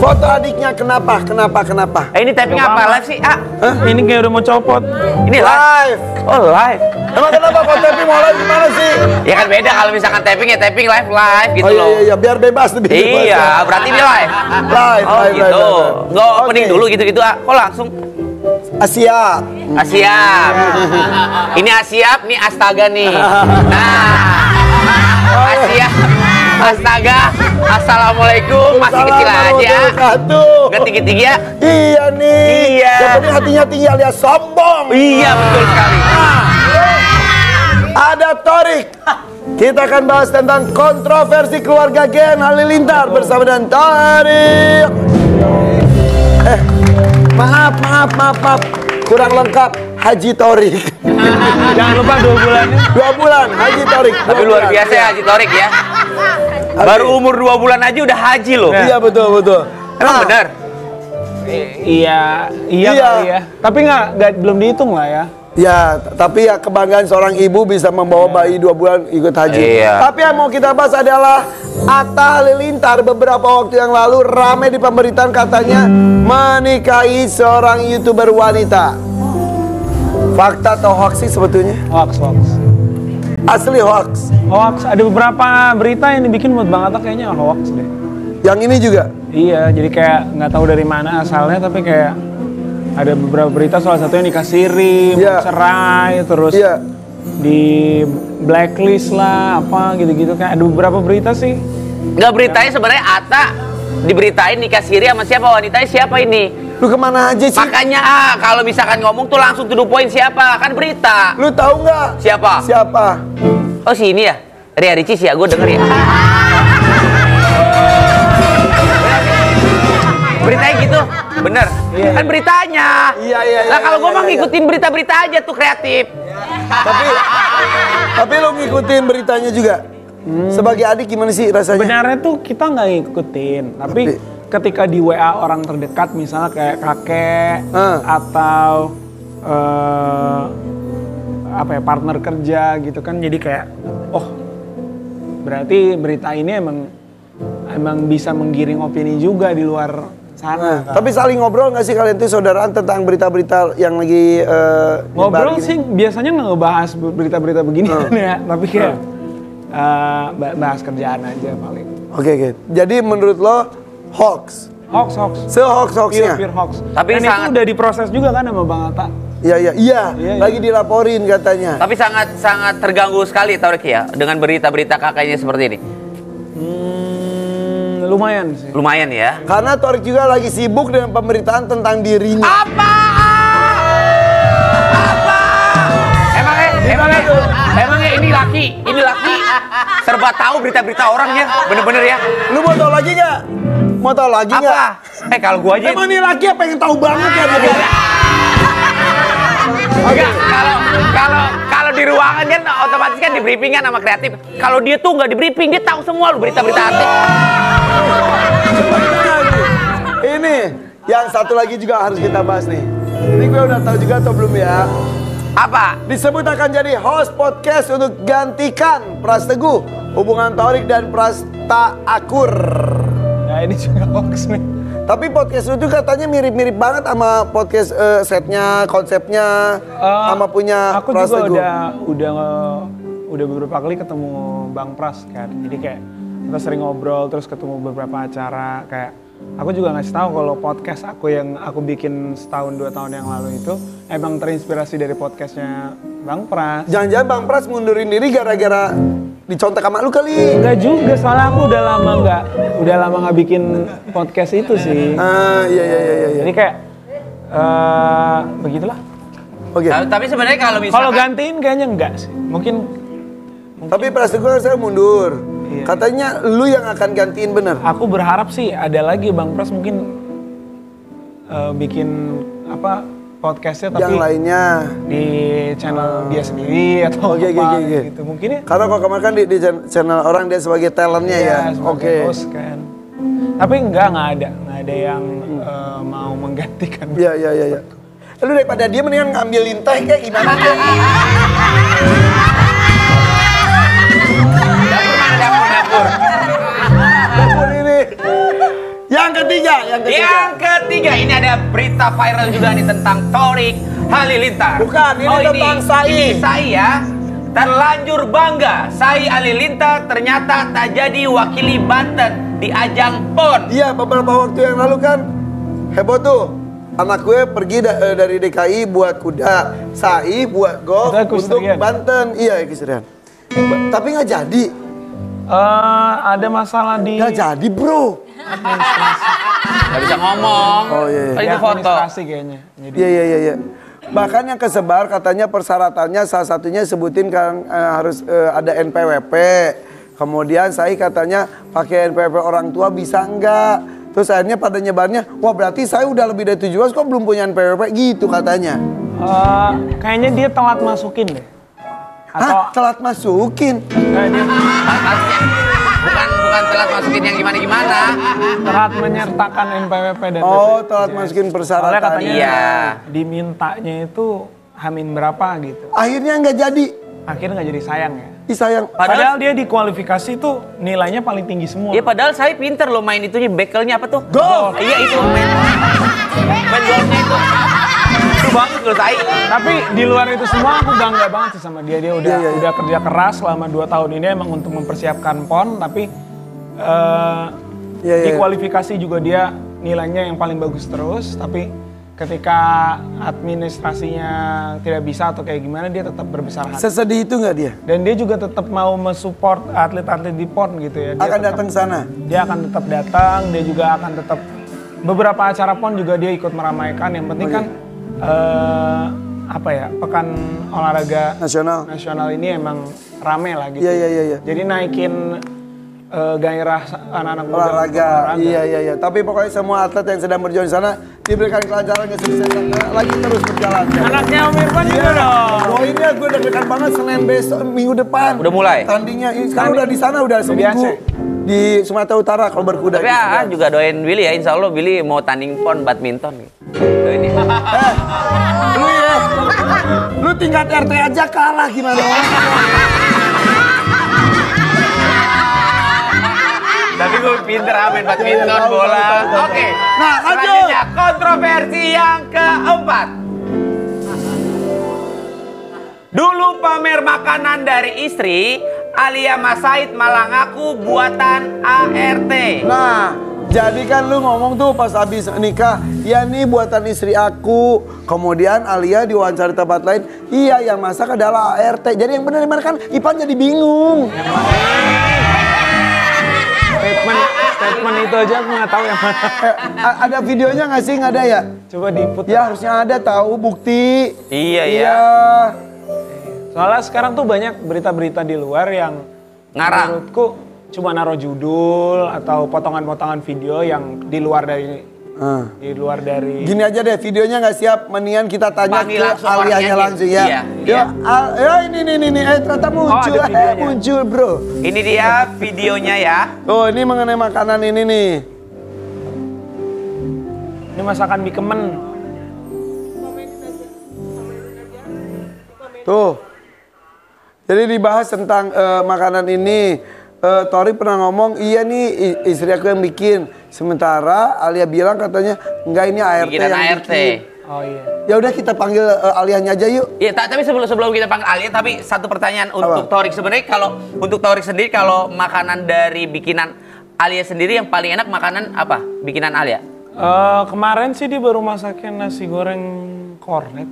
Foto adiknya kenapa? Ini tapping apa? Live sih? Ini kayak udah mau copot. Ini live. Oh live. Emang kenapa kalau tapping mau live gimana sih? Ya kan beda kalau misalkan tapping ya tapping live gitu loh. Iya, biar bebas lebih bebas. Iya, berarti dia live. Oh gitu. Nggak opening dulu gitu-gitu. Kok langsung? Siap. Siap. Ini siap, nih astaga nih. Siap. Astaga. Assalamualaikum. Masih kecil aja. Gak tinggi-tinggi ya? Iya nih. Iya. Yang penting hatinya tinggi alias sombong. Iya betul sekali. Ada Thorik. Kita akan bahas tentang kontroversi keluarga Gen Halilintar bersama dengan Thorik. Maaf. Kurang lengkap. Haji Thorik. Jangan lupa 2 bulan. 2 bulan Haji Thorik. Tapi luar biasa ya Haji Thorik ya. Baru umur 2 bulan aja udah haji loh. Iya betul. Emang benar? Iya. Tapi belum dihitung lah ya. Ya, tapi ya kebanggaan seorang ibu bisa membawa bayi 2 bulan ikut haji. Iya. Tapi yang mau kita bahas adalah Atta Halilintar beberapa waktu yang lalu ramai di pemberitaan katanya menikahi seorang YouTuber wanita. Fakta atau hoax sih sebetulnya? Hoax. Asli hoax. Hoax. Ada beberapa berita yang dibikin buat Bang Atta kayaknya hoax deh. Yang ini juga? Iya, jadi kayak nggak tahu dari mana asalnya, tapi kayak ada beberapa berita, salah satunya nikah siri, cerai, terus di blacklist lah, apa gitu-gitu. Kayak ada beberapa berita sih. Nggak beritanya sebenarnya Atta diberitain nikah siri sama siapa, wanitanya siapa ini? Lu kemana aja sih? Makanya kalau misalkan ngomong tuh langsung to the point siapa, kan berita. Lu tahu nggak? Siapa? Oh si ini ya? Ria Ricis ya, gue denger ya. Beritanya gitu, bener. Iya. Kan beritanya. Iya. Lah kalau gue mah ngikutin berita-berita aja tuh kreatif. Tapi lu ngikutin beritanya juga? Sebagai adik gimana sih rasanya? Sebenarnya tuh kita nggak ngikutin, tapi ketika di WA orang terdekat misalnya kayak kakek atau partner kerja gitu kan, jadi kayak berarti berita ini emang bisa menggiring opini juga di luar sana. Tapi saling ngobrol nggak sih kalian tuh saudaraan tentang berita-berita yang lagi ngobrol sih biasanya nggak ngebahas berita-berita begini ya, tapi kayak bahas kerjaan aja paling. Oke. Jadi menurut lo hoax? Hoax. Se-hoax-hoaxnya? Pure hoax. Tapi dan itu udah diproses juga kan sama Bang Atta. Iya. Lagi dilaporin katanya. Tapi sangat terganggu sekali Thorik ya dengan berita-berita kakaknya seperti ini. Lumayan sih. Lumayan ya. Karena Thorik juga lagi sibuk dengan pemberitaan tentang dirinya. Apa? Emangnya ini laki serba tahu berita-berita orangnya, bener-bener ya. Lu mau tahu lagi nggak? Apa? Kalau gua aja. Emang ini laki apa yang tahu banget ya? Enggak, kalau di ruangan kan otomatis kan di briefing kan sama kreatif. Kalau dia tuh nggak di briefing, dia tahu semua lu berita-berita artis. Ini yang satu lagi juga harus kita bahas nih. Ini gue udah tahu juga atau belum ya? Apa? Disebut akan jadi host podcast untuk gantikan Pras Teguh, hubungan Thorik dan Prasta Akur. Ya ini juga hoax nih. Tapi podcast lu tuh katanya mirip-mirip banget sama podcast setnya, konsepnya, sama punya aku Pras Teguh. Aku juga udah beberapa kali ketemu Bang Pras kan. Jadi kayak kita sering ngobrol, terus ketemu beberapa acara. Kayak aku juga ngasih tahu kalau podcast aku yang aku bikin setahun 2 tahun yang lalu itu emang terinspirasi dari podcastnya Bang Pras. Jangan-jangan Bang Pras mundurin diri gara-gara dicontek sama lu kali? Enggak juga, soalnya aku udah lama nggak bikin podcast itu sih. Iya. Jadi kayak begitulah. Oke. Tapi sebenarnya kalau misalkan kalau gantiin kayaknya enggak sih. Mungkin. Tapi Pras Teguh saya mundur. Iya. Katanya lu yang akan gantiin bener. Aku berharap sih ada lagi Bang Pras mungkin bikin podcastnya tapi yang lainnya di channel dia sendiri atau gitu mungkin ya. Karena kalau kemarin kan di channel orang dia sebagai talentnya ya. Oke. Kan. Tapi enggak ada yang mau menggantikan. Iya. Lu daripada dia mendingan ngambilin teh kayak gimana? Dapur ini. Yang Yang ketiga, ini ada berita viral juga nih tentang Thorik Halilintar. Bukan, ini tentang Sai. Ini Sai ya. Terlanjur bangga, Sai Halilintar ternyata tak jadi wakili Banten di ajang PON. Iya, beberapa waktu yang lalu kan heboh tuh. Anak gue pergi dari DKI buat kuda, Sai buat golf untuk Banten. Iya, Kisrian. Tapi nggak jadi. Ada masalah di... Nggak jadi, bro. Gak bisa ngomong. Oh iya. Itu foto. Administrasi kayaknya. Jadi... Iya. Bahkan yang kesebar katanya persyaratannya salah satunya sebutin kan harus ada NPWP. Kemudian saya katanya pakai NPWP orang tua bisa enggak? Terus akhirnya pada nyebarnya, wah berarti saya udah lebih dari 17 kok belum punya NPWP gitu katanya. Kayaknya dia telat masukin deh. Hah? Telat masukin? Bukan telat masukin yang gimana-gimana. Telat menyertakan NPWP dan telat masukin persyaratan. Soalnya katanya Iya. dimintanya itu hamin berapa gitu. Akhirnya nggak jadi. Akhirnya nggak jadi sayang ya. Ih sayang. Padahal dia di kualifikasi tuh nilainya paling tinggi semua. Ya padahal saya pinter loh main itunya, bekelnya apa tuh? Golf. Iya itu main golfnya itu. Itu banget loh Sai. Tapi di luar itu semua aku bangga banget sih sama dia. Dia udah kerja keras selama 2 tahun ini emang untuk mempersiapkan PON, tapi di kualifikasi juga dia nilainya yang paling bagus terus, tapi ketika administrasinya tidak bisa atau kayak gimana dia tetap berbesar hati. Sesedih itu nggak dia? Dan dia juga tetap mau mensupport atlet-atlet di PON gitu ya. Dia akan datang sana? Dia akan tetap datang, dia juga akan tetap beberapa acara PON juga dia ikut meramaikan. Yang penting kan pekan olahraga nasional ini emang rame lah gitu. Iya. Jadi naikin gairah anak-anak muda olahraga. Iya. Tapi pokoknya semua atlet yang sedang berjuang di sana diberikan kelancaran, kesuksesan lagi terus berjalan. Anaknya Om Irfan juga dong. Poinnya gue deg-degan banget Senin besok minggu depan. Udah mulai? Tandingnya sekarang udah di sana udah seminggu di Sumatera Utara kalau berkuda. Tapi juga doain Willy ya, insya Allah Willy mau tanding PON badminton. Doain ya. Lu tingkat RT aja kalah gimana? Tapi gue pinter main badminton, bola. Oke. Nah, selanjutnya kontroversi yang keempat. Dulu pamer makanan dari istri, Alia Mas Said malah ngaku buatan ART. Nah, jadi kan lu ngomong tuh pas habis nikah, ya nih buatan istri aku. Kemudian Alia diwawancara di tempat lain, iya yang masak adalah ART. Jadi yang benar di mana kan? Ipan jadi bingung. Statement itu aja aku nggak tahu yang mana. Ada videonya nggak sih? Nggak ada ya? Coba diputar. Ya harusnya ada tahu bukti. Iya. Soalnya sekarang tuh banyak berita-berita di luar yang ngarang. Menurutku cuma naruh judul atau potongan-potongan video yang di luar dari Gini aja deh, videonya nggak siap, mendingan kita tanya Panggil ke langsung Alianya langsung ya. Iya. Ini ternyata muncul, muncul bro. Ini dia videonya ya. Oh ini mengenai makanan ini nih. Ini masakan mie kemen. Tuh. Jadi dibahas tentang makanan ini. Thorik pernah ngomong, iya nih istri aku yang bikin. Sementara Alia bilang katanya, enggak ini ART bikinan yang ART. bikin. Oh iya. Ya udah kita panggil Alianya aja yuk. Iya, tapi sebelum kita panggil Alia, tapi satu pertanyaan untuk Thorik sebenarnya kalau untuk Thorik sendiri kalau makanan dari bikinan Alia sendiri yang paling enak makanan apa? Bikinan Alia? Kemarin sih dia baru masakin nasi goreng kornet.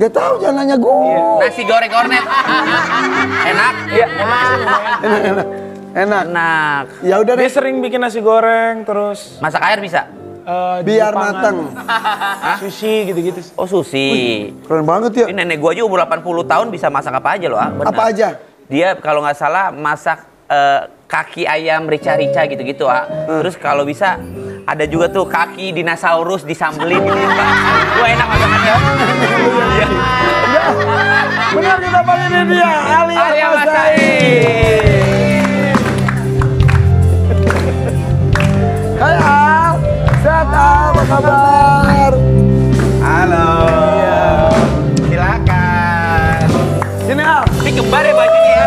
Gak tahu, jangan nanya gue. Iya. Nasi goreng kornet. Enak? Iya, Enak. Ya udah Dia deh. sering bikin nasi goreng terus Masak air bisa? Biar Jepangan, matang. sushi gitu-gitu. Oh, sushi. Keren banget ya. Ini nenek gua aja umur 80 tahun bisa masak apa aja loh, benar. Apa aja? Dia kalau nggak salah masak kaki ayam rica-rica gitu-gitu, Terus kalau bisa ada juga tuh kaki dinosaurus disambelin gitu. Wah, enak masakannya. Benar kita panggilin dia, Alia Mas Said. Hai Al, sehat Al, apa kabar? Halo. Silakan. Sini Al. Ini kembar ya bajunya ya?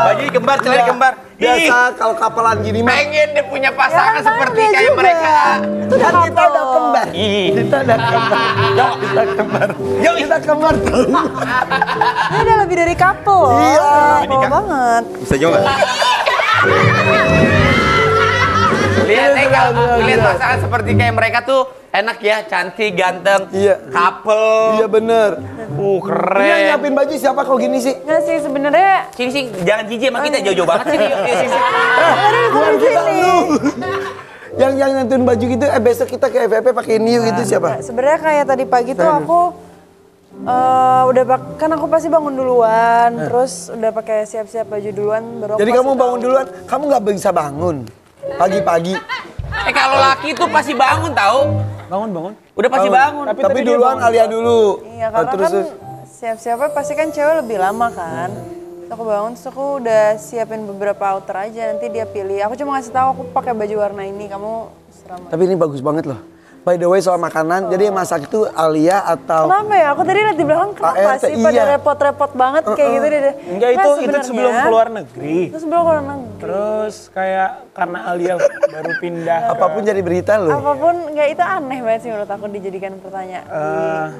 Bajunya kembar, celana kembar. Biasa kalau kapelan gini mah. Pengen dia punya pasangan Ya, seperti dia kayak juga. mereka. Itu udah Kan kita udah couple. kembar. Ih. Kita udah kembar. Kita kembar. Yuk. Kita kembar tuh. Ini udah lebih dari couple loh. Iya. Couple banget. Bisa juga. Lihat lihat pasangan seperti kayak mereka tuh enak ya, cantik, ganteng, Iya. couple. Iya bener. Ini yang Keren. nyiapin baju siapa kalau gini sih? Nggak sih sebenarnya. Sini jangan jijik sama kita jauh-jauh banget sini. Yuk, sini. Bukan kita lu. Yang nentuin baju gitu, besok kita ke FVP pakai Niu gitu siapa? Sebenarnya kayak tadi pagi tuh aku kan aku pasti bangun duluan, terus udah pakai siap-siap baju duluan baru aku Jadi pasti kamu bangun tahu. duluan, kamu nggak bisa bangun pagi-pagi. Kalau laki tuh pasti bangun tahu. Bangun. Udah pasti bangun. Tapi tadi dia duluan bangun. Alia dulu. Iya karena kan siap-siapnya pasti kan cewek lebih lama kan. Terus aku bangun terus aku udah siapin beberapa outer aja nanti dia pilih. Aku cuma ngasih tahu aku pakai baju warna ini kamu serama. Tapi ini bagus banget loh. By the way soal makanan, jadi yang masak itu Alia atau Kenapa ya? Aku tadi lihat di belakang kenapa ART, sih pada iya. repot-repot banget kayak gitu deh. Enggak, Nah, itu sebenarnya- sebelum keluar negeri. Itu sebelum keluar negeri. Terus kayak karena Alia baru pindah ke- apapun jadi berita loh. Apapun nggak itu aneh banget sih menurut aku dijadikan pertanyaan.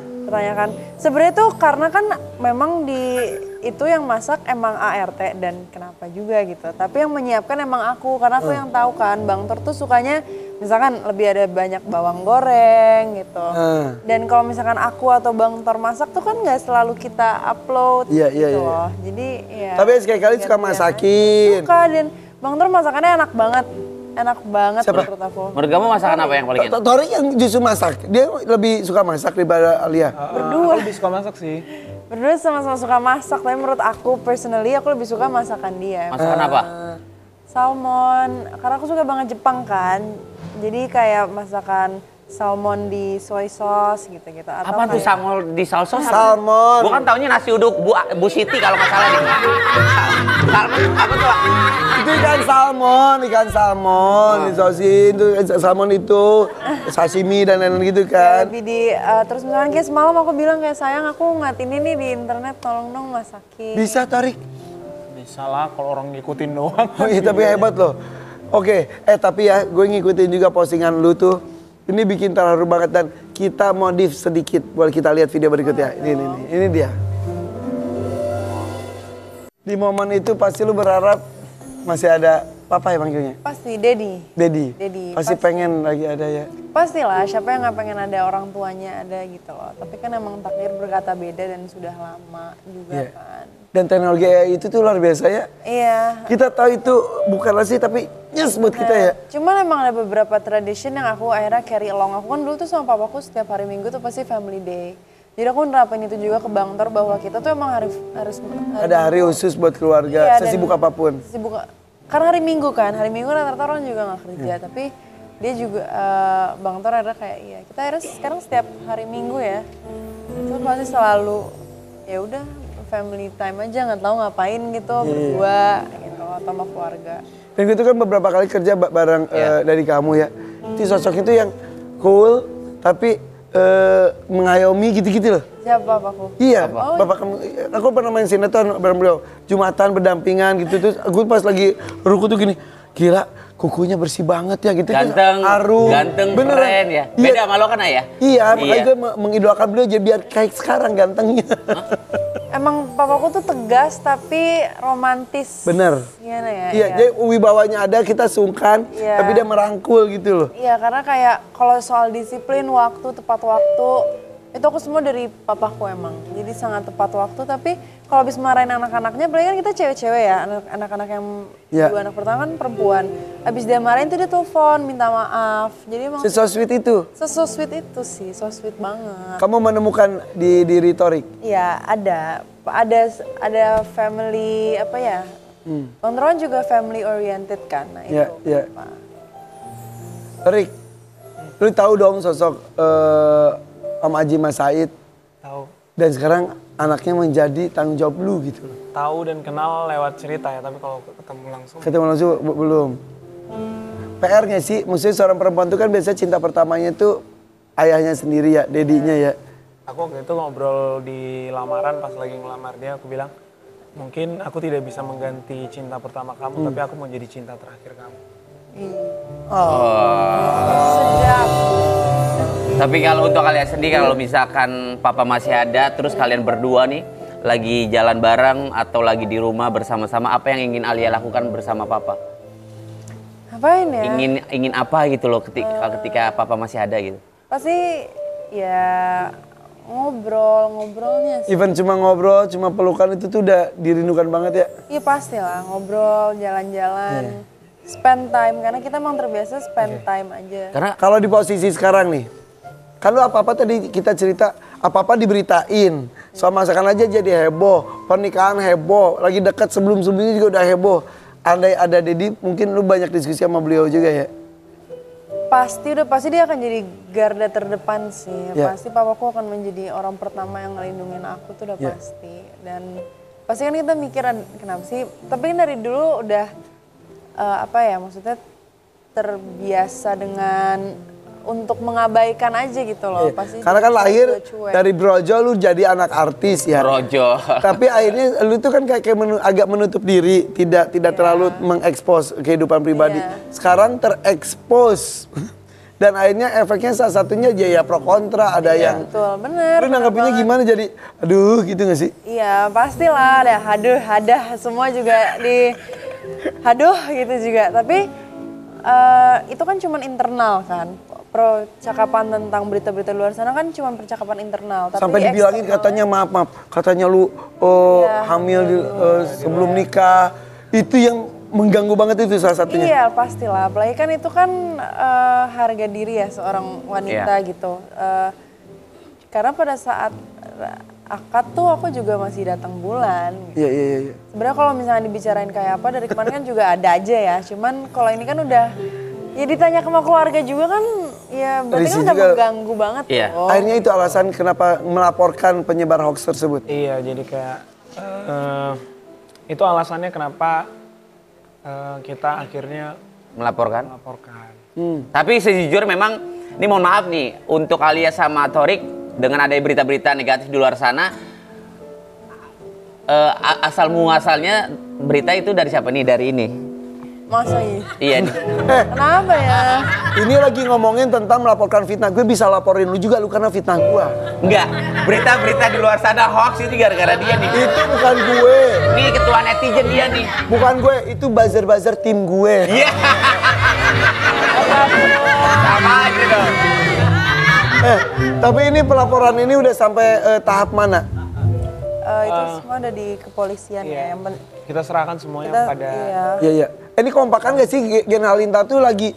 Sebenarnya tuh karena kan memang di itu yang masak emang ART dan kenapa juga gitu. Tapi yang menyiapkan emang aku karena aku yang tahu kan Bang Tor tuh sukanya misalkan lebih ada banyak bawang goreng gitu. Dan kalau misalkan aku atau Bang Tor masak tuh kan nggak selalu kita upload Iya, gitu iya, iya. loh. Jadi ya. Tapi sekali-kali suka masakin. Suka dan Bang Tor masakannya enak banget. Enak banget Siapa? menurut aku. Menurut kamu masakan apa yang paling enak? Tori yang justru masak, dia lebih suka masak daripada Alia. Berdua. Aku lebih suka masak sih. Berdua sama-sama suka masak, tapi menurut aku personally aku lebih suka masakan dia. Masakan apa? Salmon, karena aku suka banget Jepang kan. Jadi kayak masakan salmon di soy sauce gitu-gitu. Atau Apa tuh kayak- salmon di salsa? Salmon. Gua kan taunya nasi uduk Bu Siti kalau nggak salah nih. Salmon apa tuh? Itu ikan salmon, disosin itu salmon itu sashimi dan lain-lain gitu kan. Lebih di, terus misalkan kayak semalam aku bilang kayak sayang aku ngeliat ini nih di internet tolong dong masakin. Bisa Tarik. Bisa lah kalau orang ngikutin doang. Oh iya tapi hebat loh. Oke, tapi ya gue ngikutin juga postingan lu tuh. Ini bikin terharu banget dan kita modif sedikit. Boleh kita lihat video berikutnya. Ini dia. Di momen itu pasti lu berharap masih ada papa ya panggilnya? Pasti, Dedi. Dedi. Dedi, Pasti pasti. pengen lagi ada ya. Pastilah, siapa yang nggak pengen ada orang tuanya ada gitu loh. Tapi kan emang takdir berkata beda dan sudah lama juga Iya. kan. Dan teknologi AI itu tuh luar biasa ya. Iya. Kita tahu itu bukanlah sih tapi nyes buat kita ya. Cuman emang ada beberapa tradition yang aku akhirnya carry along. Aku kan dulu tuh sama papaku setiap hari Minggu tuh pasti family day. Jadi aku nerapin itu juga ke Bang Tor bahwa kita tuh emang harus Ada hari khusus buat keluarga, Iya, dan sesibuk apapun. sibuk. Karena hari Minggu kan, hari Minggu rata-rata orang juga nggak kerja. Tapi dia juga Bang Tor ada kayak iya kita harus sekarang setiap hari Minggu ya. Itu pasti selalu ya udah family time aja nggak tahu ngapain gitu berdua gitu atau sama keluarga. Dan itu kan beberapa kali kerja bareng dari kamu ya. Itu sosok itu yang cool tapi mengayomi gitu-gitu loh. Siapa papaku? Iya, Oh, bapak kamu. Aku pernah main sinetron bareng beliau. Jumatan berdampingan gitu terus aku pas lagi ruku tuh gini, gila kukunya bersih banget ya gitu. Terus Ganteng, harum. ganteng, Beneran. keren ya. Iya. Beda sama lo kan ya? Iya, makanya gue mengidolakan beliau jadi biar kayak sekarang gantengnya. Emang papaku tuh tegas tapi romantis. Bener. Gimana ya? Iya, jadi wibawanya ada, kita sungkan, Iya. tapi dia merangkul gitu loh. Iya, karena kayak kalau soal disiplin waktu, tepat waktu, itu aku semua dari papaku emang. Jadi sangat tepat waktu, tapi kalau habis marahin anak-anaknya, apalagi kan kita cewek-cewek ya, anak-anak yang Iya. dua anak pertama kan perempuan. Habis dia marahin tuh dia telepon, minta maaf. Jadi emang So sweet itu. so sweet itu sih, so sweet banget. Kamu menemukan di diri Torik. Iya, ada family apa ya? Bang Ron juga family oriented kan, nah itu. Iya, iya. Pak. Torik, lu tahu dong sosok Om Haji Mas Said Tahu. dan sekarang anaknya menjadi tanggung jawab lu gitu loh. Tahu dan kenal lewat cerita ya, tapi kalau ketemu langsung Ketemu langsung belum. PR nggak sih? Maksudnya seorang perempuan tuh kan biasanya cinta pertamanya tuh ayahnya sendiri ya, dedinya ya. aku waktu itu ngobrol di lamaran pas lagi ngelamar dia, aku bilang mungkin aku tidak bisa mengganti cinta pertama kamu, tapi aku mau jadi cinta terakhir kamu. Sedap. Tapi kalau untuk kalian sendiri, kalau misalkan papa masih ada, terus kalian berdua nih lagi jalan bareng atau lagi di rumah bersama-sama, apa yang ingin Alia lakukan bersama papa? Apain ya? Ingin apa gitu loh ketika papa masih ada gitu? Pasti ya ngobrolnya sih. Even cuma ngobrol, cuma pelukan itu tuh udah dirindukan banget ya. Iya pasti lah, ngobrol, jalan-jalan, spend time. Karena kita emang terbiasa spend time aja. Karena Kalau di posisi sekarang nih, kan lu apa-apa tadi kita cerita, apa-apa diberitain. Soal masakan aja jadi heboh, pernikahan heboh, lagi dekat sebelum-sebelumnya juga udah heboh. Andai ada Dedi, mungkin lu banyak diskusi sama beliau juga ya? Pasti dia akan jadi garda terdepan sih. Ya. Pasti papaku akan menjadi orang pertama yang ngelindungin aku tuh udah Ya. pasti. Dan pasti kan kita mikiran kenapa sih? Tapi kan dari dulu udah maksudnya terbiasa dengan untuk mengabaikan aja gitu loh. Iya. Pasti Karena kan lahir juga cuek. dari Brojo lu jadi anak artis ya. Rojo. Tapi akhirnya lu tuh kan kayak agak menutup diri, tidak terlalu mengekspos kehidupan pribadi. Iya. Sekarang terekspos. Dan akhirnya efeknya salah satunya ya pro kontra, ada yang Betul, bener. lu nanggapinnya gimana jadi aduh gitu gak sih? Iya pastilah ada haduh semua juga di haduh gitu juga. Tapi itu kan cuman internal kan. Percakapan tentang berita-berita luar sana kan cuma percakapan internal. Tapi Sampai dibilangin katanya maaf, katanya lu hamil sebelum nikah. Itu yang mengganggu banget itu salah satunya. Iya pastilah, apalagi kan itu kan harga diri ya seorang wanita gitu. Karena pada saat akad tuh aku juga masih datang bulan. Iya. Sebenarnya kalau misalnya dibicarain kayak apa dari kemarin kan juga ada aja ya. Cuman kalau ini kan udah ya ditanya sama keluarga juga kan ya berarti Risih kan udah juga. mengganggu banget Iya. loh. Akhirnya itu alasan kenapa melaporkan penyebar hoax tersebut. Iya, jadi kayak itu alasannya kenapa kita akhirnya Melaporkan. melaporkan. Tapi sejujurnya memang, ini mohon maaf nih, untuk Alia sama Torik, dengan ada berita-berita negatif di luar sana, asal muasalnya berita itu dari siapa nih? Dari ini. Masa iya? Iya nih. Kenapa ya? Ini lagi ngomongin tentang melaporkan fitnah. Gue bisa laporin lu juga, lu karena fitnah gue. Enggak, berita-berita di luar sana hoax itu gara-gara dia nih. Itu bukan gue. Ini ketua netizen dia nih. Bukan gue, itu buzzer-buzzer tim gue. Iya. Sama aja dong. Tapi ini pelaporan ini udah sampai tahap mana? Itu semua ada di kepolisian ya. Yang Kita serahkan semuanya kita, pada iya. Iya. Ini kompakan gak sih Gen Halinta tuh lagi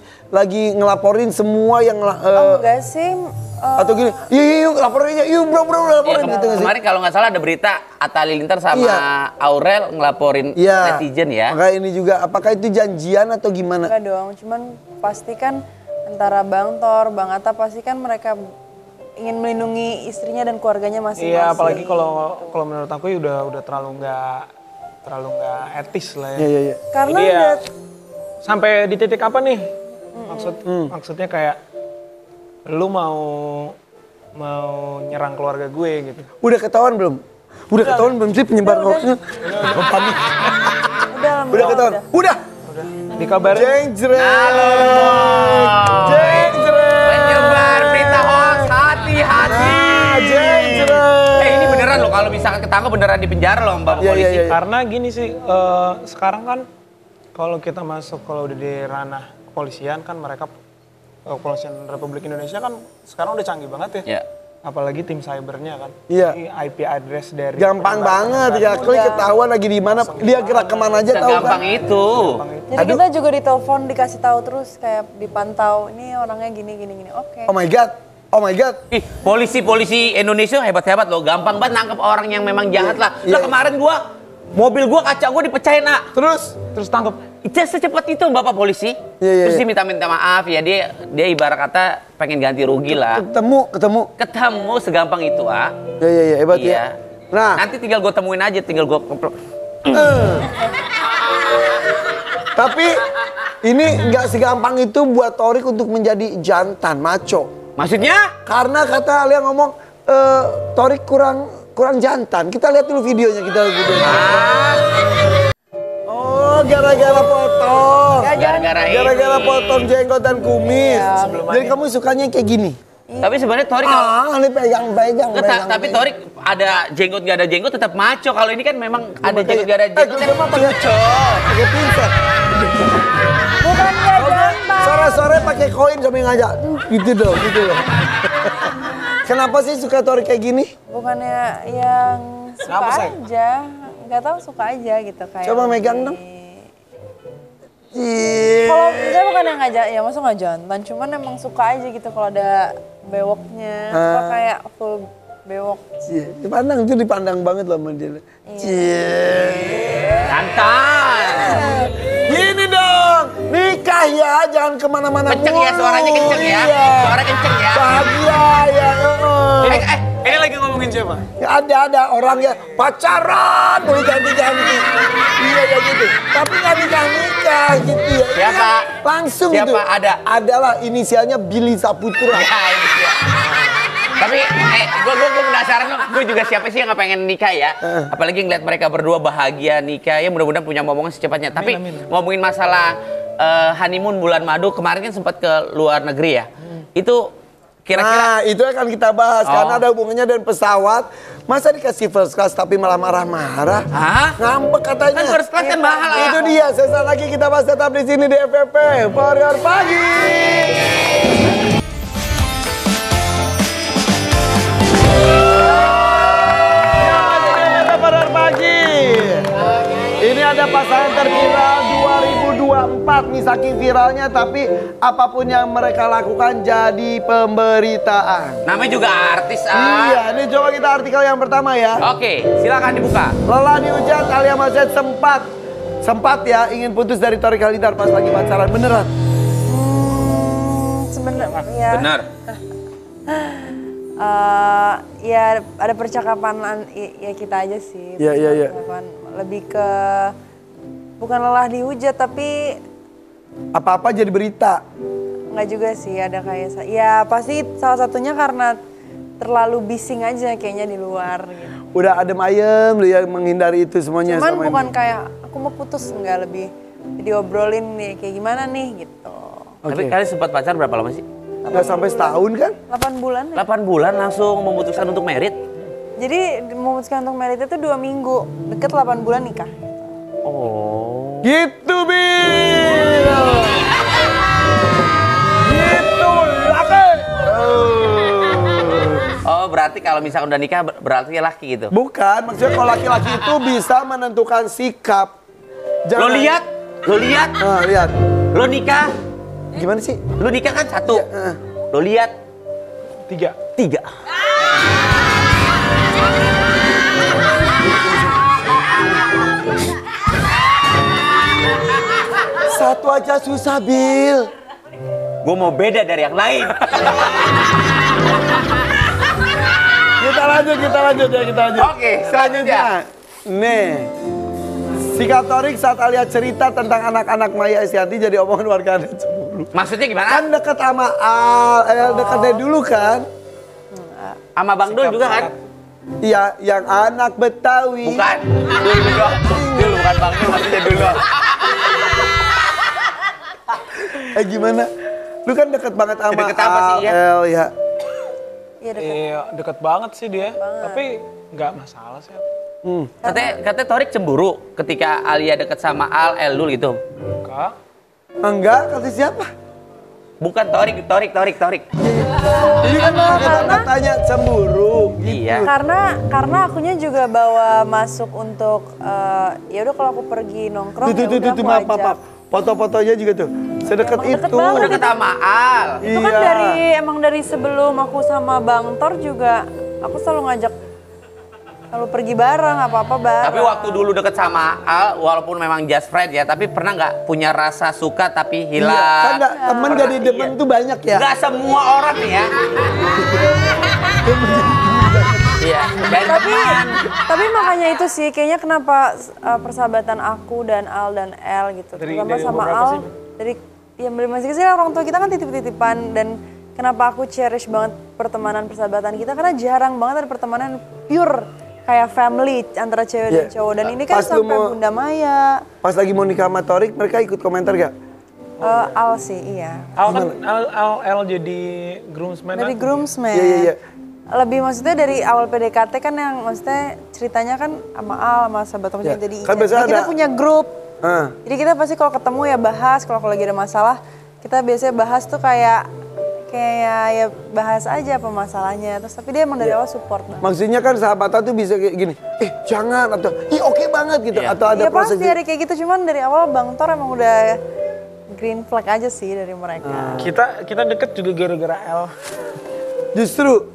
ngelaporin semua yang Enggak sih. atau gini, yuk laporin aja, yuk bro Iya, laporin gitu gak sih? kemarin kalau nggak salah ada berita Atta Halilintar sama Iya. Aurel ngelaporin Iya. netizen ya. Makanya ini juga, apakah itu janjian atau gimana? Enggak dong, cuman pasti kan antara Bang Tor, Bang Atta pasti kan mereka ingin melindungi istrinya dan keluarganya masing-masing. Iya, apalagi kalau menurut aku ya udah terlalu nggak etis lah ya. Iya. Karena Jadi ya, udah sampai di titik apa nih? Maksudnya kayak lu mau nyerang keluarga gue gitu. Udah ketahuan belum? Udah ketahuan belum sih penyebar hoaxnya? Panik. Udah ketahuan? Udah. Dikabarin Jeng jreng. Halo. Jeng jreng. Penyebar berita hoax, hati-hati. Jeng jreng. Ini beneran loh, kalau misalkan ketangkep beneran di penjara loh Mbak Iya, polisi. iya. karena gini sih, sekarang kan kalau kita masuk, kalau udah di ranah kepolisian kan mereka, Kepolisian Republik Indonesia kan sekarang udah canggih banget ya. Ya. Apalagi tim cybernya kan. Iya. Ini IP address dari Gampang banget ya, klik ketahuan lagi di mana, dia gerak kemana aja tahu Segampang kan? itu. jadi kita juga ditelepon dikasih tahu terus kayak dipantau ini orangnya gini. Oke. Oh my god. Ih, polisi Indonesia hebat-hebat loh, gampang banget nangkep orang yang memang jahat lah. Iya. Lah kemarin mobil gua kaca gua dipecahin, Nak. terus tangkap. Itu secepat itu Bapak polisi. Iya, Terus iya. dia minta maaf ya, dia ibarat kata pengen ganti rugi lah. Ketemu. Segampang itu, ah. Iya, hebat Iya. ya. Nah, Nanti tinggal gue temuin aja, tinggal gue tapi ini nggak segampang itu buat Torik untuk menjadi jantan, maco. Maksudnya? Karena kata Alia ngomong, Torik kurang kurang jantan. Kita lihat dulu videonya, Oh, gara-gara potong. Gara-gara potong jenggot dan kumis. Jadi kamu sukanya yang kayak gini? Tapi sebenarnya Torik kalau ini pegang. tapi Torik ada jenggot nggak ada jenggot tetap maco. Kalau ini kan memang ada jenggot nggak ada jenggot. Gue mah pakai pinset. Bukan nggak jantan. Sore-sore pakai koin sambil ngajak. Gitu loh. Kenapa sih suka Torik kayak gini? Bukannya yang suka aja. Nggak tahu suka aja gitu kayak. Coba megang dong. Kalau saya bukan yang ngajak, ya masa nggak jantan, cuman emang suka aja gitu kalau ada bewoknya, suka kayak full bewok. Dipandang banget loh sama dia. Jantan. Gini dong, nikah ya, jangan kemana-mana Kenceng ya, suaranya kenceng ya. Suara kenceng ya. Bahagia ya. Ini lagi ngomongin siapa? Ya, ada orang ya pacaran, boleh ganti-ganti. Iya ya gitu. Tapi nggak nikah gitu ya. Siapa? Langsung Siapa? gitu. Ada? Adalah inisialnya Billy Saputra. Ya, ini dia. Tapi gue penasaran loh, gue juga siapa sih yang nggak pengen nikah ya? Apalagi ngeliat mereka berdua bahagia nikah ya, mudah-mudahan punya momongan secepatnya. Tapi ngomongin masalah honeymoon bulan madu, kemarin kan sempat ke luar negeri ya. Itu kira-kira Nah, itu akan kita bahas karena ada hubungannya dengan pesawat. Masa dikasih first class tapi malah marah-marah? Hah? Ngambek katanya. Kan first class kan mahal ya. Itu dia, sesaat lagi kita bahas tetap di sini di FVP Warrior Pagi. Warrior Pagi. Ini ada pasangan terviral 2024 nih, saking viralnya tapi apapun yang mereka lakukan jadi pemberitaan. Namanya juga artis Iya, ini coba kita artikel yang pertama ya. Oke, silakan dibuka. Lelah dihujat, Alia Mazet sempat ya ingin putus dari Torik Halilintar pas lagi pacaran, beneran? Sebenarnya ya. Benar. Ya ada percakapan ya kita aja sih. Iya. Percakapan lebih ke bukan lelah dihujat tapi Apa-apa jadi berita. nggak juga sih, ada kayak ya pasti salah satunya karena terlalu bising aja kayaknya di luar gitu. Udah adem ayem lu ya menghindari itu semuanya. Cuman sama bukan ini. kayak aku mau putus, nggak, lebih diobrolin nih kayak gimana nih gitu. Tapi kalian sempat pacaran berapa lama sih? Nggak sampai setahun kan? 8 bulan. 8 bulan langsung memutuskan untuk merit? Jadi memutuskan untuk merit itu 2 minggu, deket 8 bulan nikah. Oh. Gitu Bil. Gitu laki. Oh, berarti kalau misalkan udah nikah berarti laki gitu. Bukan, maksudnya kalau laki-laki itu bisa menentukan sikap. Lo lihat? Nah, lihat. Lo nikah? Gimana sih? Lo nikah kan 1. Iya, Lo lihat 3. 3. Satu aja susah, Bil. Gue mau beda dari yang lain. Kita lanjut ya. Oke, Selanjutnya. Nih. Sikap Torik saat Alia cerita tentang anak-anak Maya Estianti jadi omongan warganet cemburu. Maksudnya gimana? Kan deket sama deket dari dulu kan? Sama Bang Dul juga kan? Iya, yang anak Betawi. Bukan. Dul bukan Bang Dul, maksudnya dulu. Gimana? Lu kan deket banget sama Deket apa sih, ya? AL ya. Iya deket. Iya, deket banget sih dia. Tapi nggak masalah sih. Katanya Torik cemburu ketika Alia deket sama Al Eldul gitu. Enggak. Enggak, kata siapa? Bukan Torik. Ini kan kita tanya cemburu. Iya. Karena akunya juga bawa masuk untuk ya udah kalau aku pergi nongkrong ya udah aku ajak. Foto-fotonya juga tuh. Sedekat Emang deket itu. banget. Deket sama Al. Itu kan emang dari sebelum aku sama Bang Tor juga aku selalu ngajak selalu pergi bareng apa-apa bareng. Tapi waktu dulu deket sama Al, walaupun memang just friend ya, tapi pernah nggak punya rasa suka tapi hilang? Iya, kan nggak, temen Pernah, jadi demen tuh banyak ya. Nggak semua orang nih ya. Iya, dari teman. Tapi makanya itu sih kayaknya kenapa persahabatan aku dan Al dan El gitu. Terutama dari sama umur berapa Al sih? dari masih kecil orang tua kita kan titip-titipan dan kenapa aku cherish banget pertemanan persahabatan kita karena jarang banget ada pertemanan pure kayak family antara cewek dan cowok. Dan ini kan Pas lu sampai Bunda Maya. Pas lagi mau nikah sama Torik, mereka ikut komentar gak? Al sih, iya. Al jadi groomsman. Dari groomsman. Iya. Lebih maksudnya dari awal PDKT kan yang maksudnya ceritanya kan sama Al, sama sahabat aku Ya, jadi kan biasanya kita ada- punya grup. Ah. Jadi kita pasti kalau ketemu ya bahas, kalau lagi ada masalah kita biasanya bahas tuh kayak ya bahas aja apa masalahnya. Terus tapi dia emang dari awal support banget. Maksudnya kan sahabatan tuh bisa kayak gini, jangan, atau oke banget gitu, atau ada Iya proses pasti ada kayak gitu, cuman dari awal Bang Tor emang udah green flag aja sih dari mereka. Kita deket juga gara-gara L. Justru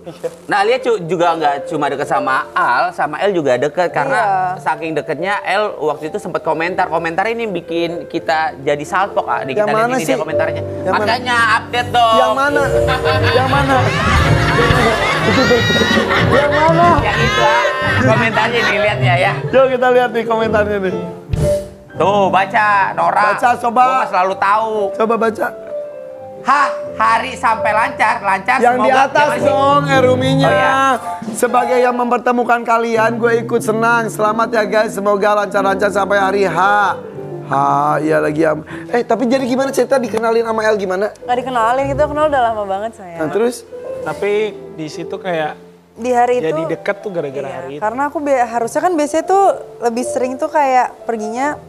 Nah, Alia juga nggak cuma deket sama Al, sama El juga deket karena saking deketnya El waktu itu sempat komentar ini bikin kita jadi salpok di Yang kita lihat mana ini sih? dia komentarnya. Yang mana? Makanya update dong. yang mana? Yang mana? Yang mana? Yang itu komentarnya dilihatnya ya. Yuk kita lihat nih komentarnya nih. Tuh baca Nora. Baca, coba. Gua mah selalu tahu. Coba baca. Hari sampai lancar Yang di semoga- atas yang dong, Eruminya. Oh, iya. Sebagai yang mempertemukan kalian, gue ikut senang. Selamat ya guys, semoga lancar-lancar sampai hari H. Iya lagi ya. Tapi jadi gimana cerita dikenalin sama El gimana? Gak dikenalin, kita kenal udah lama banget saya. Nah terus? Tapi di situ kayak Di hari itu jadi deket tuh gara-gara hari itu. karena aku harusnya kan biasanya tuh lebih sering tuh kayak perginya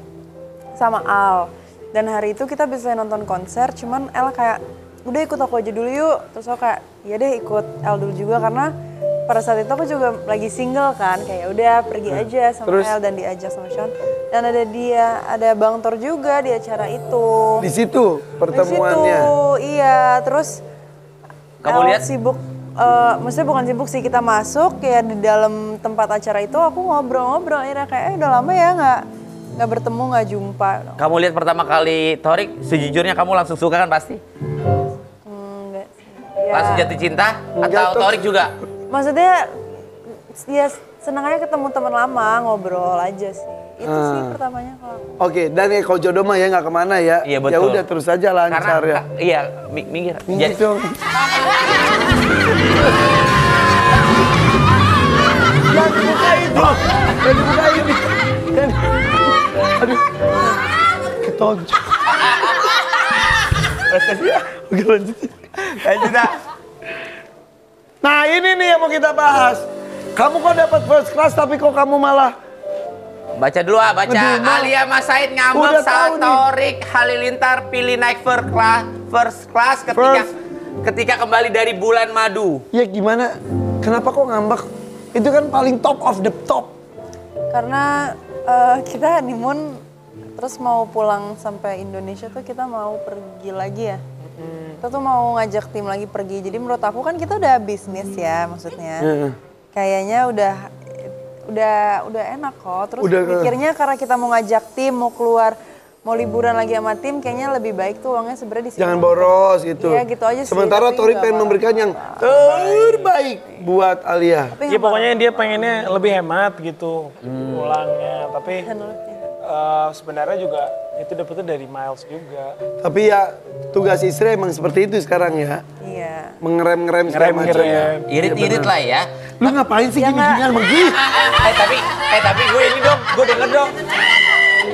sama Al. Dan hari itu kita bisa nonton konser, cuman El kayak udah ikut aku aja dulu yuk. Terus aku kayak iya deh ikut El dulu juga karena pada saat itu aku juga lagi single kan. Kayak udah pergi aja sama terus? El dan diajak sama Sean. Dan ada Bang Tor juga di acara itu. Di situ pertemuannya. Di situ, iya. Terus Kamu El lihat? sibuk, maksudnya bukan sibuk sih, kita masuk ya di dalam tempat acara itu aku ngobrol-ngobrol akhirnya kayak udah lama ya nggak bertemu, nggak jumpa. Kamu lihat pertama kali Torik, sejujurnya kamu langsung suka kan pasti? Enggak sih. Ya, Langsung jatuh cinta? Enggak, Atau Tor. Torik juga? maksudnya ya senang aja ketemu teman lama, ngobrol aja sih. Itu sih pertamanya kalau aku. Oke, dan ya kalau jodoh mah ya nggak kemana ya. Iya, Ya betul. udah terus aja lancar ya. Iya, minggir. Minggir dong. Jangan dibuka itu. Jangan dibuka ini. Aduh. Ketonjok. Oke lanjut. Lanjut dah. Nah ini nih yang mau kita bahas. Kamu kok dapat first class tapi kok kamu malah Baca dulu baca. Ngedumel. Alia Mas Said Udah ngambek tahu saat nih. Torik Halilintar pilih naik first class ketika kembali dari bulan madu. ya gimana? Kenapa kok ngambek? Itu kan paling top of the top. Karena kita honeymoon terus mau pulang sampai Indonesia tuh kita mau pergi lagi ya. Kita tuh mau ngajak tim lagi pergi. Jadi menurut aku kan kita udah bisnis ya maksudnya. Kayaknya udah enak kok. Terus pikirnya karena kita mau ngajak tim, mau keluar, mau liburan lagi sama tim, kayaknya lebih baik tuh uangnya sebenarnya di sini. Jangan boros gitu. Iya gitu aja sih. Sementara tapi Tori nggak pengen apa-apa. memberikan yang terbaik buat Alia. Tapi Ya nggak pokoknya dia pengennya lebih hemat gitu pulangnya. Tapi apa-apa. sebenarnya juga itu dapetnya dari miles juga. Tapi ya tugas istri emang seperti itu sekarang ya. Iya. Mengerem-ngerem segala macam. Ngerem-ngerem. Irit-irit lah ya. Lu ngapain sih gini-ginian begini? Tapi gue ini dong, gue denger dong.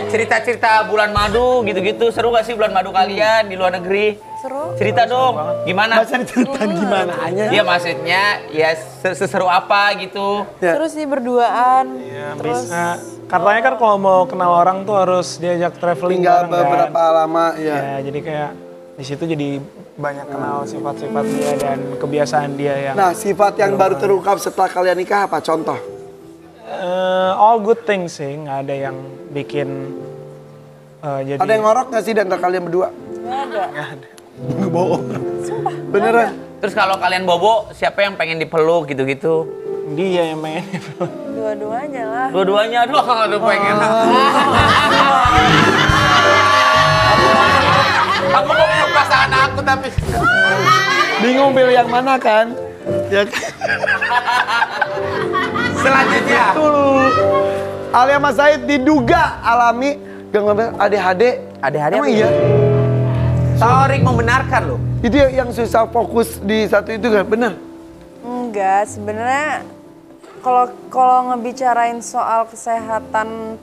Cerita-cerita bulan madu gitu-gitu, seru gak sih bulan madu kalian di luar negeri? Seru. Cerita dong, gimana? Masa cerita gimana aja? Iya maksudnya ya seseru apa gitu. Ya. Terus sih berduaan. Ya, terus bisa. Katanya kan kalau mau kenal orang tuh harus diajak traveling Tinggal bareng kan. beberapa lama ya. Ya, jadi kayak di situ jadi banyak kenal sifat-sifat dia dan kebiasaan dia yang Nah sifat yang baru terungkap setelah kalian nikah apa? Contoh? all good things sih, nggak ada yang bikin jadi Ada yang ngorok gak sih di antara kalian berdua? nggak ada. Bohong. Beneran? Terus kalau kalian bobo, siapa yang pengen dipeluk gitu-gitu? dia yang pengen Dua-duanya lah. Dua-duanya, aduh pengen. Aku mau peluk pasangan aku tapi Bingung pilih yang mana kan? Ya selanjutnya. Betul. Alia Mas Said diduga alami gangguan ADHD. ADHD Emang apa iya? Torik membenarkan loh. Itu yang susah fokus di satu itu kan? Bener? Enggak, sebenarnya kalau ngebicarain soal kesehatan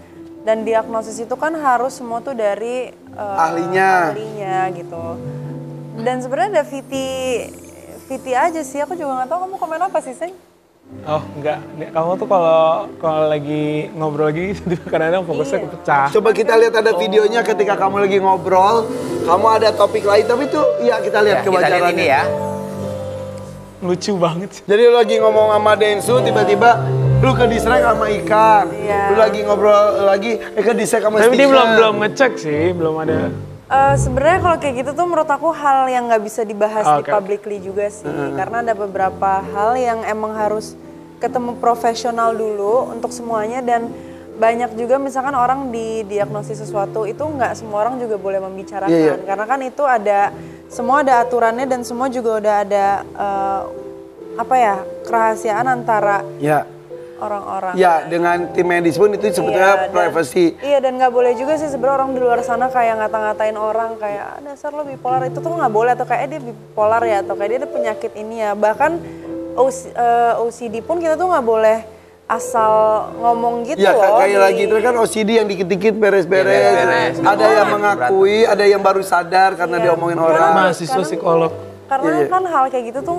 dan diagnosis itu kan harus semua tuh dari Ahlinya gitu. Dan sebenarnya ada VT aja sih. Aku juga nggak tahu kamu komen apa sih, Seng? Oh enggak, kamu tuh kalau lagi ngobrol lagi kadang-kadang fokusnya kepecah. Coba kita lihat ada videonya ketika kamu lagi ngobrol, kamu ada topik lain, tapi itu ya kita lihat Ya, kita lihat kewajarannya. ini ya. Lucu banget sih. Jadi lu lagi ngomong sama Densu, tiba-tiba lu ke distract sama ikan. Iya. Lu lagi ngobrol lagi, ke distract sama Tapi dia stiker. belum ngecek sih, belum ada. Sebenarnya kalau kayak gitu tuh menurut aku hal yang nggak bisa dibahas di Oke. publicly juga sih, karena ada beberapa hal yang emang harus ketemu profesional dulu untuk semuanya dan banyak juga misalkan orang didiagnosis sesuatu itu nggak semua orang juga boleh membicarakan Iya. karena kan itu semua ada aturannya dan semua juga udah ada kerahasiaan antara Ya. orang-orang. Ya, dengan tim medis pun itu sebetulnya privacy. Iya, dan nggak boleh juga sih sebenarnya orang di luar sana kayak ngata-ngatain orang kayak dasar lo bipolar itu tuh nggak boleh atau kayak dia bipolar ya atau kayak dia ada penyakit ini ya. Bahkan OCD pun kita tuh nggak boleh asal ngomong gitu Ya, loh. kayak lagi itu kan OCD yang dikit-dikit beres-beres. Iya, beres-beres. Ada yang mengakui, ada yang baru sadar karena diomongin orang. Mahasiswa psikolog. Karena kan hal kayak gitu tuh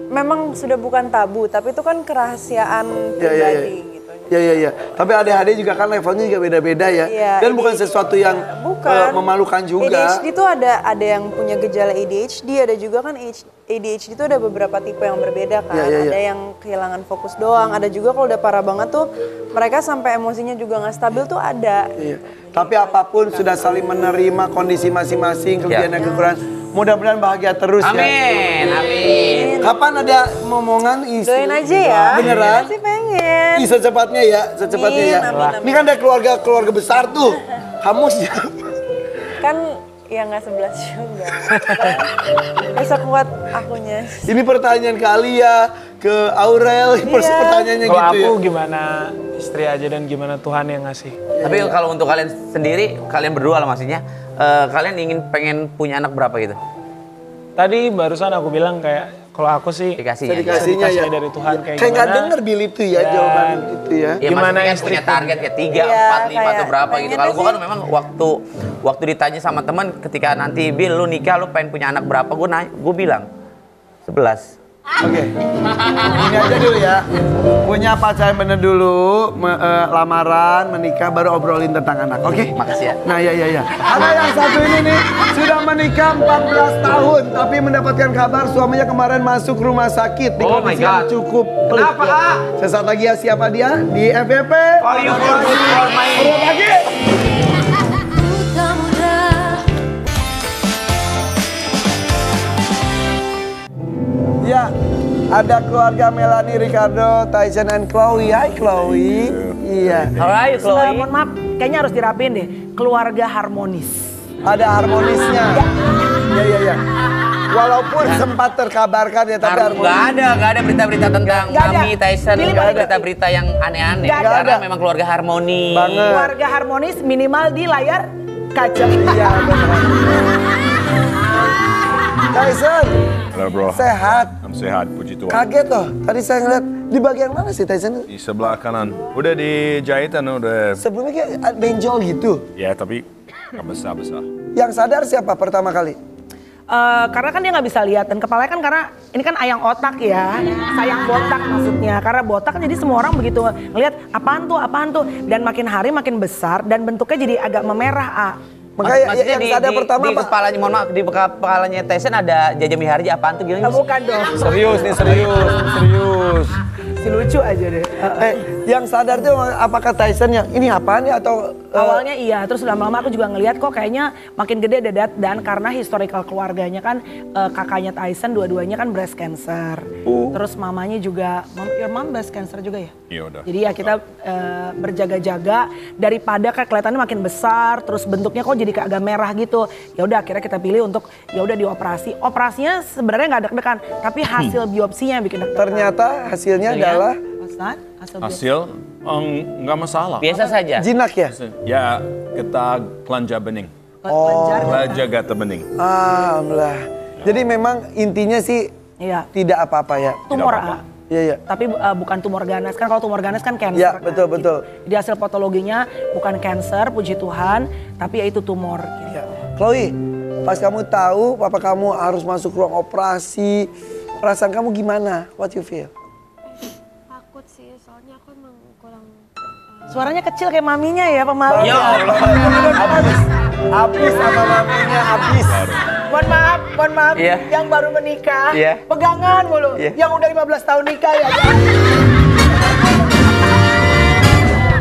memang sudah bukan tabu, tapi itu kan kerahasiaan pribadi gitu. Ya. Tapi ADHD juga kan levelnya juga beda-beda ya. Iya, Dan bukan ADHD sesuatu yang memalukan juga. ADHD itu ada yang punya gejala ADHD, ada juga kan ADHD itu ada beberapa tipe yang berbeda kan. Iya. Ada yang kehilangan fokus doang, ada juga kalau udah parah banget tuh mereka sampai emosinya juga nggak stabil tuh ada. Iya. Tapi apapun sudah saling menerima kondisi masing-masing, kelebihan dan kekurangan. Mudah-mudahan bahagia terus ya. Amin. Kapan ada momongan istri? Doain aja ya. Beneran? Pasti pengen. Ih, secepatnya ya. Amin. Ini kan ada keluarga besar tuh. Kamu siapa? Kan ya nggak 11 juga. Bisa kuat akunya. Ini pertanyaan ke Alia, ke Aurel, pertanyaannya Kalau gitu ya. aku gimana istri aja dan gimana Tuhan yang ngasih. Tapi kalau untuk kalian sendiri, kalian berdua lah maksudnya, kalian pengen punya anak berapa gitu? Tadi barusan aku bilang kayak kalau aku sih Dikasihnya. Dikasihnya ya. dari Tuhan kayak Kayak nggak gimana. denger Billy tuh ya Dan- jawaban itu ya. Ya, Gimana maksudnya istri punya target kayak 3, Iya, 4, 5 atau kayak berapa gitu. pengennya Kalau gua kan sih- memang waktu ditanya sama teman ketika nanti Bill lu nikah lu pengen punya anak berapa, gua bilang 11. Oke. Ini aja dulu ya. Punya pacar bener dulu, lamaran, menikah, baru obrolin tentang anak. Oke? Makasih ya. Nah, ya. Ada yang satu ini nih, sudah menikah 14 tahun, tapi mendapatkan kabar suaminya kemarin masuk rumah sakit di Oh my kondisi yang God. cukup pelik. Kenapa, A? Sesaat lagi ya, siapa dia? Di FVP. Are you for my Udah lagi. Ya, ada keluarga Melanie, Ricardo, Tyson, and Chloe. Hai Chloe. Iya. Alright, Chloe. Mohon maaf, kayaknya harus dirapiin deh. Keluarga harmonis. Ada harmonisnya. Iya. Walaupun sempat terkabarkan ya, tapi harmonis. Nggak ada berita-berita tentang Nggak ada. kami, Tyson. Pilih Nggak ada balik. berita-berita yang aneh-aneh. Nggak ada. Karena memang keluarga harmoni. Banget. Keluarga harmonis minimal di layar kaca. Iya, benar. Tyson, Halo bro, sehat. I'm sehat, puji Tuhan. Kaget loh. Tadi saya ngeliat di bagian mana sih Tyson? Di sebelah kanan, udah di jahitan udah. Sebelumnya kayak benjol gitu. Ya tapi nggak besar-besar. Yang sadar siapa pertama kali? Karena kan dia nggak bisa lihat dan kepalanya kan karena ini kan ayang otak ya, sayang botak maksudnya. Karena botak kan jadi semua orang begitu ngelihat apaan tuh dan makin hari makin besar dan bentuknya jadi agak memerah. Makanya Maksudnya yang sadar pertama di apa? kepalanya, mohon maaf, di kepalanya Tyson ada Jaja Miharja apaan tuh gini? Bukan dong, Serius nih, serius. si lucu aja deh. Yang sadar tuh apakah Tyson yang ini apaan ya atau Awalnya iya, terus lama-lama aku juga ngelihat kok kayaknya makin gede dedat dan karena historical keluarganya kan kakaknya Tyson dua-duanya kan breast cancer. Terus mamanya juga, your mom breast cancer juga ya? Iya udah. Jadi ya kita berjaga-jaga daripada kayak kelihatannya makin besar, terus bentuknya kok jadi kayak agak merah gitu. Ya udah akhirnya kita pilih untuk ya udah dioperasi. Operasinya sebenarnya nggak deg-degan, tapi hasil biopsinya yang bikin deg-degan. ternyata hasilnya Hasilnya? adalah Hasil biopsi. Hasil nggak masalah. Biasa saja. jinak ya? Ya kita kelenjar bening, Kelenjar. kelenjar gata bening. Alhamdulillah. Jadi memang intinya sih Iya. tidak apa-apa ya. Tumor Tidak apa-apa. Iya, iya. Tapi bukan tumor ganas. Kan kalau tumor ganas kan cancer. Iya, kan, betul, gitu. betul. Jadi hasil patologinya bukan cancer, puji Tuhan, tapi yaitu tumor. Gitu. Ya. Chloe, pas kamu tahu papa kamu harus masuk ruang operasi, perasaan kamu gimana? What you feel? Takut sih, soalnya aku emang kurang Suaranya kecil kayak maminya ya, pemalu. Ya Habis sama maminya, habis. Mohon maaf, Iya. yang baru menikah, Iya. pegangan mulu. Iya. Yang udah 15 tahun nikah ya.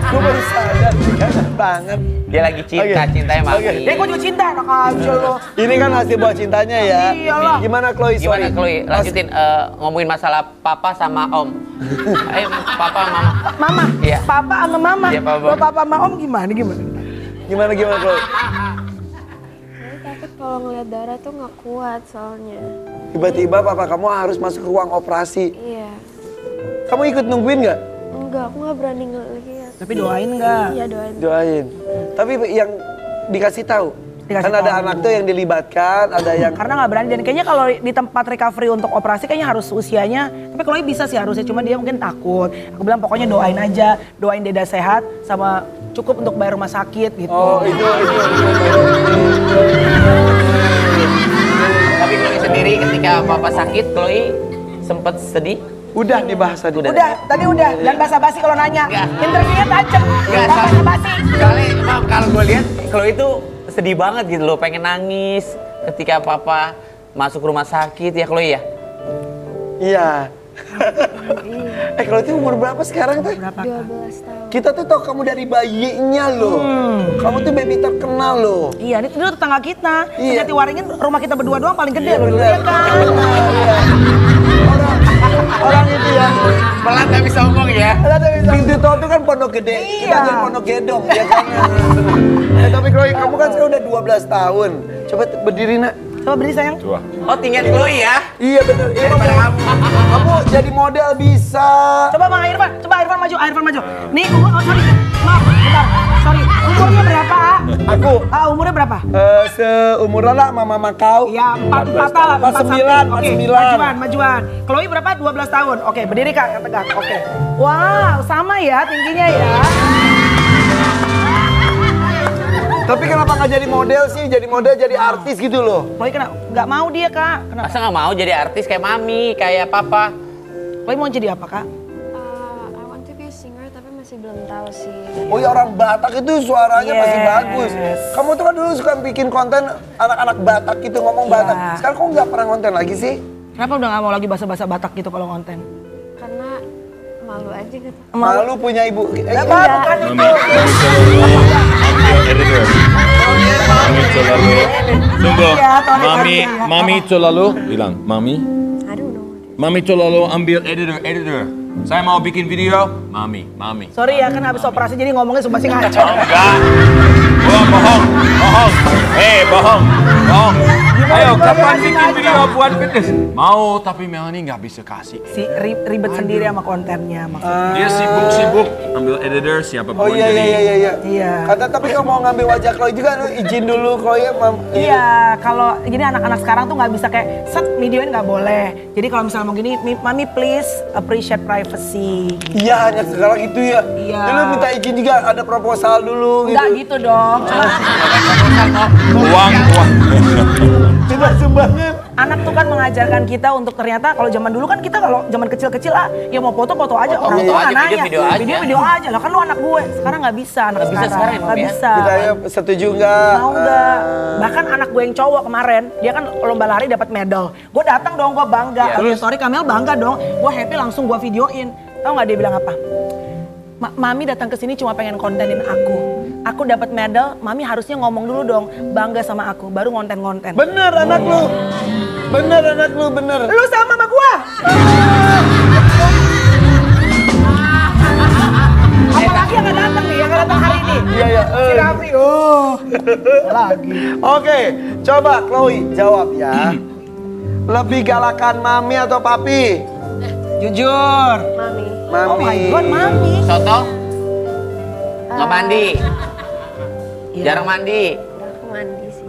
Gue baru sadar, jangan banget. Dia lagi cinta, Oke. cintanya mami. Oke. Gue juga cinta, anak aja lo. Ini kan hasil buah cintanya ya. Iyalah. Gimana Chloe? Gimana Sorry. Chloe? Lanjutin ngomongin masalah papa sama om. Ayo papa mama. Mama, Iya. papa sama mama. Iya, papa. Kalau papa sama om gimana? Gimana Chloe? Tapi takut kalau ngeliat darah tuh nggak kuat soalnya. Tiba-tiba papa kamu harus masuk ruang operasi. Iya. Kamu ikut nungguin nggak? Enggak, aku nggak berani ngeliat. Tapi doain nggak? Iya doain. Doain. Tapi yang dikasih tahu. Dikasih Kan ada tahu. anak tuh yang dilibatkan, ada yang Karena nggak berani dan kayaknya kalau di tempat recovery untuk operasi kayaknya harus usianya. Tapi kalau bisa sih harusnya, cuma dia mungkin takut. Aku bilang pokoknya doain aja, doain Deda sehat sama cukup untuk bayar rumah sakit gitu. Oh itu. Tapi Chloe sendiri ketika papa sakit, Chloe sempet sedih. Udah dibahas tadi. Udah, tadi udah. Dan basa-basi kalau nanya. Nggak. Interviewnya tajam. Enggak, Dan basa-basi. soalnya Mam, kalau gue lihat Chloe itu sedih banget gitu loh, pengen nangis ketika papa masuk rumah sakit ya Chloe ya. Iya. Kalau itu umur berapa sekarang tuh? 12 tahun. Kita tuh tahu kamu dari bayinya loh. Kamu tuh baby terkenal loh. Iya, ini tuh tetangga kita. Iya. Jatiwaringin rumah kita berdua doang paling gede loh. Bener. Iya kan? Iya. Orang itu ya. Pelan gak bisa ngomong ya. Pintu tol itu kan pondok gede. Kita Iya. jadi pondok gedong ya kan. Tapi Chloe, kamu kan sekarang udah 12 tahun. Coba berdiri nak. Coba beri sayang. Coba. Oh tinggal Chloe ya. Iya bener. Iya, kamu jadi model bisa. Coba Bang Irfan, coba Irfan maju. Nih umur, oh sorry, maaf, bentar, sorry. Umurnya berapa? Aku Umurnya berapa? seumuran lah sama mama kau. Ya 44 lah, 49, 49. Oke, majuan. Chloe berapa? 12 tahun. Oke, berdiri Kak, yang tegak. Oke. Wow, sama ya tingginya ya. Tapi kenapa nggak jadi model sih? Jadi model, jadi artis gitu loh. Chloe kena nggak mau dia Kak. Kenapa? Masa nggak mau jadi artis kayak mami, kayak papa? Chloe mau jadi apa Kak? I want to be a singer tapi masih belum tahu sih. Oh ya orang Batak itu suaranya masih Yes. bagus. Kamu tuh kan dulu suka bikin konten anak-anak Batak gitu ngomong Batak. Sekarang kok nggak pernah konten lagi sih? Kenapa udah nggak mau lagi bahasa-bahasa Batak gitu kalau konten? Karena malu aja gitu. Malu punya ibu. Nggak apa, bukan itu. Editor. Mami Colalu. Tunggu. Iya, tolong Mami, dibantu ya. Mami Colalu bilang, Mami. I don't know. Mami Colalu ambil editor. Saya mau bikin video. Mami. Sorry ya kan habis operasi jadi ngomongnya sumpah sih ngaco. Enggak. Wah, bohong. Bohong. Ayo, kapan bikin video buat fitness? Mau, tapi Melanie nggak bisa kasih. Si ribet sendiri sama kontennya maksudnya. Dia sibuk ambil editor siapa Oh pun iya. Iya. Kata tapi kalau mau ngambil wajah Chloe juga lu izin dulu Chloe ya. Iya, kalau gini anak-anak sekarang tuh nggak bisa kayak set videoin nggak boleh. Jadi kalau misalnya mau gini, mami please appreciate privacy. Iya hanya sekarang itu ya. Iya. Dulu minta izin juga ada proposal dulu Enggak gitu. gitu dong. Uang. Minta sumbangan. Anak tuh kan mengajarkan kita untuk ternyata kalau zaman dulu kan kita kalau zaman kecil-kecil ya mau foto aja orang tua aja, nggak nanya. video aja. Video aja lah kan lu anak gue. Sekarang nggak bisa anak Nggak bisa sekarang ya, Nggak Mam, ya? bisa. Kita ya setuju nggak? Mau nggak? Bahkan anak gue yang cowok kemarin, dia kan lomba lari dapat medal. Gue datang dong, gue bangga. Iya. Story Kamel bangga dong. Gue happy langsung gue videoin. Tahu nggak dia bilang apa? Mami datang ke sini cuma pengen kontenin aku. Aku dapat medal, Mami harusnya ngomong dulu dong, bangga sama aku, baru ngonten-ngonten. Bener anak lu. Bener. Lu sama gua. Apalagi yang nggak datang nih, yang nggak datang hari ini. Iya. Si Raffi, lagi. Oke, coba Chloe jawab ya. Lebih galakan mami atau papi? Jujur. Mami. Mami. Oh my god, Mami. Soto? Nggak mandi? Iya. Jarang mandi? Aku mandi sih.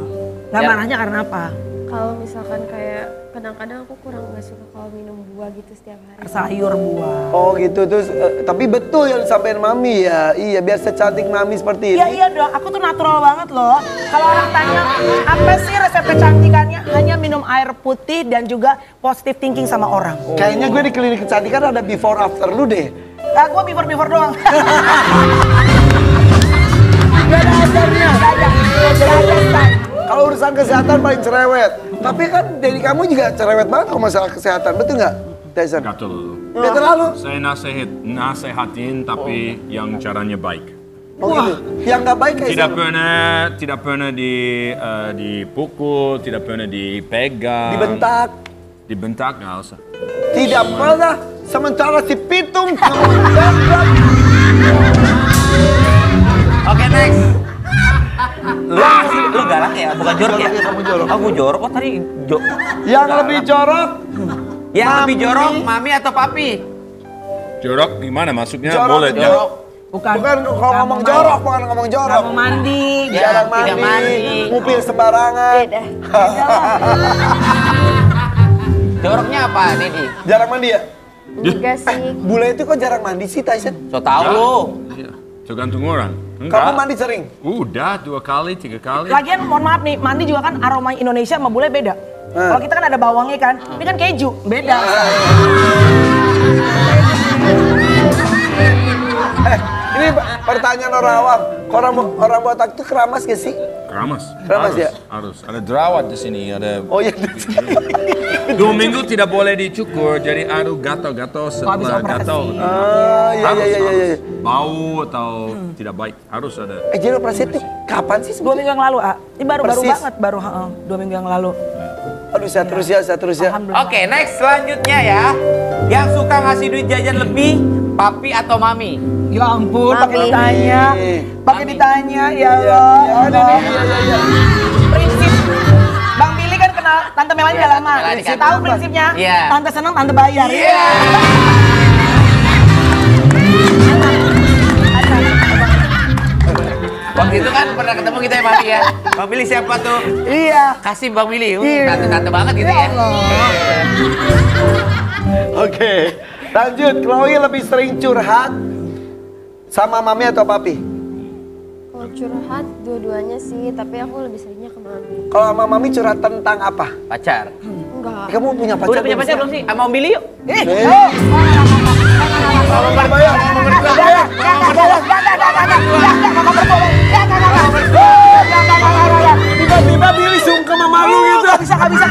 Nggak Ya. marahnya karena apa? Kalau misalkan kayak kadang-kadang aku kurang nggak suka kalau minum buah gitu setiap hari. Sayur buah. Oh gitu, terus tapi betul yang disampaikan Mami ya. Iya, biar secantik Mami seperti ini. Iya dong, aku tuh natural banget loh. Kalau orang tanya, apa sih resep kecantikannya? Hanya minum air putih dan juga positive thinking sama orang. Kayaknya gue di klinik kecantikan ada before after lu deh. Gue before doang. Gak ada ajarnya. Kalau urusan kesehatan paling cerewet. Tapi kan dari kamu juga cerewet banget kalau masalah kesehatan, betul nggak, Tyson? Gak terlalu. Nggak terlalu? Saya nasehatin tapi yang caranya baik. Oh gitu. Yang nggak baik kayak Tidak pernah dipukul, tidak pernah dipegang. Dibentak. Nggak usah. Tidak pernah. Sementara si Pitung Oke, next. Lu galak ya, bukan jorok ya? Kamu jorok. Aku jorok kok tadi. Yang lebih jorok. Yang lebih jorok, Mami atau Papi? Jorok gimana maksudnya? Jorok, Boleh. jorok. Bukan Kalau ngomong jorok, bukan ngomong jorok. Kamu mandi. Jarang tidak mandi. ngupil sembarangan. Beda. Joroknya apa, Dedi? Jarang mandi ya? Enggak sih. Bule itu kok jarang mandi sih, Tyson? So tau lu. Iya, tergantung orang. Kamu mandi sering? Udah 2 kali, 3 kali. Lagian mohon maaf nih, mandi juga kan aroma Indonesia sama bule beda. Kalau kita kan ada bawangnya kan, ini kan keju, beda. Ini pertanyaan orang awam. Orang botak itu keramas gak sih? Keramas. Keramas ya? Harus. Ada jerawat di sini. Ada. Oh iya. 2 minggu tidak boleh dicukur, jadi aduh gatal-gatal setelah gatal. Iya. Bau atau tidak baik harus ada. Jadi operasi itu kapan sih? 2 minggu yang lalu, Ini baru Persis. banget, 2 minggu yang lalu. Aduh, saya terus ya. Alhamdulillah. Oke, next selanjutnya ya. Yang suka ngasih duit jajan lebih, Papi atau Mami? Ya ampun, pakai ditanya, ya Iya. Allah. Prinsip, Bang Billy kan kenal Tante Melani udah lama. Melani kan. Tahu prinsipnya, Iya. Tante senang, Tante bayar. Iya. Waktu itu kan pernah ketemu kita ya, Papi ya. Bang Billy siapa tuh? Iya. Kasih Bang Billy. Iya. Tante-tante banget gitu ya. Oke, lanjut. Chloe lebih sering curhat sama Mami atau Papi? Kalau curhat dua-duanya sih, tapi aku lebih seringnya ke Mami. Kalau sama Mami curhat tentang apa? Pacar. Enggak. Kamu punya pacar? Udah punya pacar belum sih? Sama Om Billy yuk. Tiba-tiba Billy sungkem sama lu gitu. Gak bisa.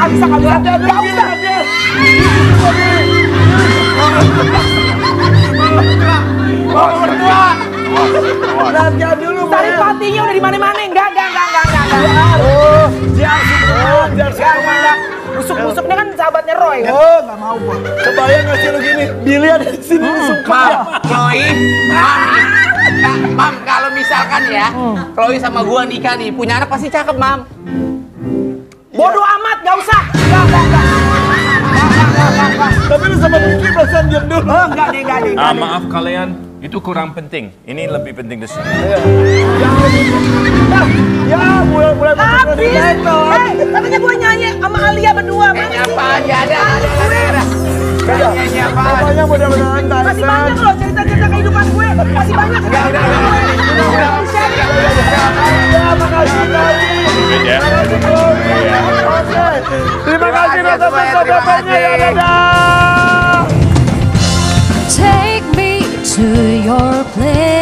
Lihat dulu, Tarik patinya udah di mana-mana. Enggak. Oh, jar sungkem. Busuk-busuknya kan sahabatnya Roy. Oh, nggak mau gua. Kebayang nggak sih lu gini? Billy ada di sini sungkem. Chloe, Mam, kalau misalkan ya, Chloe sama gua nikah nih, punya anak pasti cakep, Mam. Bodoh amat, nggak usah. Enggak. Tapi lu sama Billy perasaan diam dulu. Oh, enggak deh. Maaf kalian, itu kurang penting. Ini lebih penting di sini. Ya, mulai Habis. Katanya gue nyanyi sama Alia berdua. Kayaknya apa aja ada. Kayaknya apa? Pokoknya mudah-mudahan Masih banyak loh cerita-cerita kehidupan gue. Masih banyak. Ya, makasih Chloe. Ya. Oke. Terima kasih atas Terima kasih. dadah. Take me to your place.